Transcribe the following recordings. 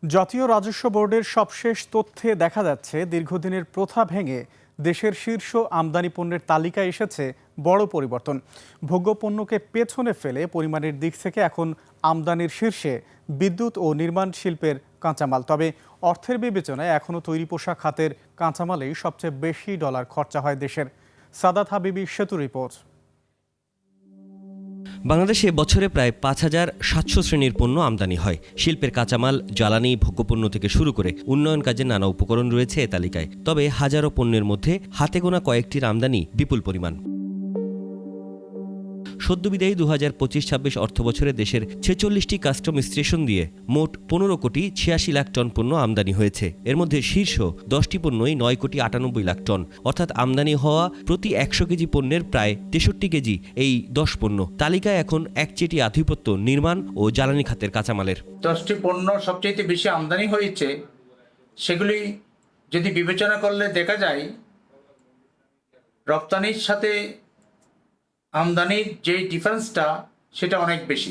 জাতীয় রাজস্ব বোর্ডের সবশেষ তথ্যে দেখা যাচ্ছে দীর্ঘদিনের প্রথা ভেঙে দেশের শীর্ষ আমদানি পণ্যের তালিকায় এসেছে বড় পরিবর্তন। ভোগ্যপণ্যকে পেছনে ফেলে পরিমাণের দিক থেকে এখন আমদানির শীর্ষে বিদ্যুৎ ও নির্মাণ শিল্পের কাঁচামাল। তবে অর্থের বিবেচনায় এখনও তৈরি পোশাক খাতের কাঁচামালেই সবচেয়ে বেশি ডলার খরচা হয় দেশের। সাদাত হাবিবি সেতু রিপোর্ট। বাংলাদেশে বছরে প্রায় ৫,৭০০ শ্রেণীর পণ্য আমদানি হয়। শিল্পের কাঁচামাল, জ্বালানি, ভোগ্যপণ্য থেকে শুরু করে উন্নয়ন কাজের নানা উপকরণ রয়েছে এ তালিকায়। তবে হাজারো পণ্যের মধ্যে হাতে গোনা কয়েকটির আমদানি বিপুল পরিমাণ। সদ্যবিদায়ী ২০২৫-২৬ অর্থবছরে দেশের ৪৬টি কাস্টম স্টেশন দিয়ে মোট ১৫,৮৬,০০,০০০ টন পণ্য আমদানি হয়েছে। এর মধ্যে শীর্ষ ১০টি পণ্যই ৯,৯৮,০০,০০০ টন, অর্থাৎ আমদানি হওয়া প্রতি ১০০ কেজি পণ্যের প্রায় ৬৩ কেজি এই ১০ পণ্য। তালিকায় এখন একচেটি আধিপত্য নির্মাণ ও জ্বালানি খাতের কাঁচামালের। 10টি পণ্য সবচেয়ে বেশি আমদানি হয়েছে, সেগুলি যদি বিবেচনা করলে দেখা যায় রপ্তানির সাথে আমদানির যে ডিফারেন্সটা সেটা অনেক বেশি।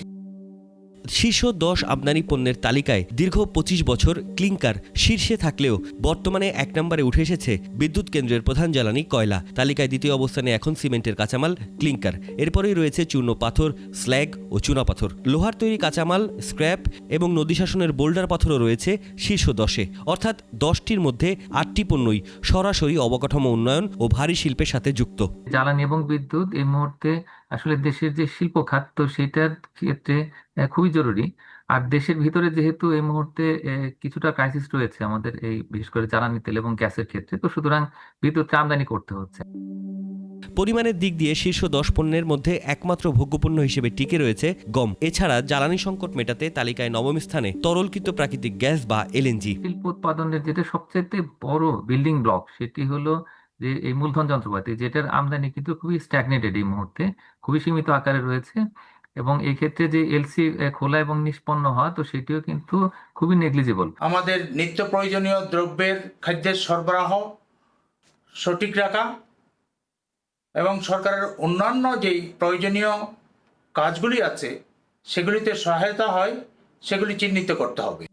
শীর্ষ ১০ আমদানি পণ্যের তালিকায় দীর্ঘ ২৫ বছর ক্লিংকার শীর্ষে থাকলেও বর্তমানে ১ নম্বরে উঠে এসেছে বিদ্যুৎ কেন্দ্রের প্রধান জ্বালানি কয়লা। তালিকায় দ্বিতীয় অবস্থানে এখন সিমেন্টের কাঁচামাল ক্লিংকার। এরপরেই রয়েছে চূর্ণ পাথর, স্ল্যাগ ও চুনাপাথর। লোহার তৈরি কাঁচামাল, স্ক্র্যাপ এবং নদী শাসনের বোল্ডার পাথরও রয়েছে শীর্ষ 10-এ। অর্থাৎ 10টির মধ্যে 8টি পণ্যই সরাসরি অবকাঠামো উন্নয়ন ও ভারী শিল্পের সাথে যুক্ত। জ্বালানি এবং বিদ্যুৎ এই মুহূর্তে আসলে দেশের যে শিল্প খাত, তো সেটার ক্ষেত্রে খুবই জরুরি। আর দেশের ভিতরে যেহেতু এই মুহূর্তে কিছুটা ক্রাইসিস রয়েছে আমাদের এই বিশেষ করে জ্বালানি তেল এবং গ্যাসের ক্ষেত্রে, তো সুতরাং বিদ্যুৎকে আমদানি করতে হচ্ছে। পরিমাণের দিক দিয়ে শীর্ষ 10 পণ্যের মধ্যে একমাত্র ভোগ্যপণ্য হিসেবে টিকে রয়েছে গম। এছাড়া জ্বালানি সংকট মেটাতে তালিকায় নবম স্থানে তরলকৃত প্রাকৃতিক গ্যাস বা এলএনজি। শিল্প উৎপাদনের যেটা সবচেয়ে বড় বিল্ডিং ব্লক, সেটি হলো যে এই মূলধন যন্ত্রপাতি, যেটার আমদানি কিন্তু খুবই স্ট্যাগনেটেড এই মুহূর্তে, খুবই সীমিত আকারে রয়েছে। এবং এই ক্ষেত্রে যে এলসি খোলা এবং নিষ্পন্ন হওয়া, তো সেটিও কিন্তু খুবই নেগলিজিবল। আমাদের নিত্য প্রয়োজনীয় দ্রব্যের খাদ্যের সরবরাহ সঠিক রাখা এবং সরকারের অন্যান্য যেই প্রয়োজনীয় কাজগুলি আছে সেগুলিতে সহায়তা হয়, সেগুলি চিহ্নিত করতে হবে।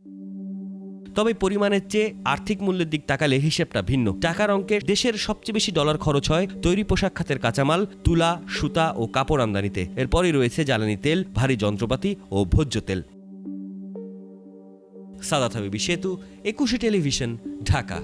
তবে পরিমাণের চেয়ে আর্থিক মূল্যের দিক তাকালে হিসেবটা ভিন্ন। টাকার অঙ্কে দেশের সবচেয়ে বেশি ডলার খরচ হয় তৈরি পোশাক খাতের কাঁচামাল, তুলা, সুতা ও কাপড় আমদানিতে। এরপরই রয়েছে জ্বালানি তেল, ভারী যন্ত্রপাতি ও ভোজ্য তেল। সাদাত হাবিবি সেতু, 21 টেলিভিশন, ঢাকা।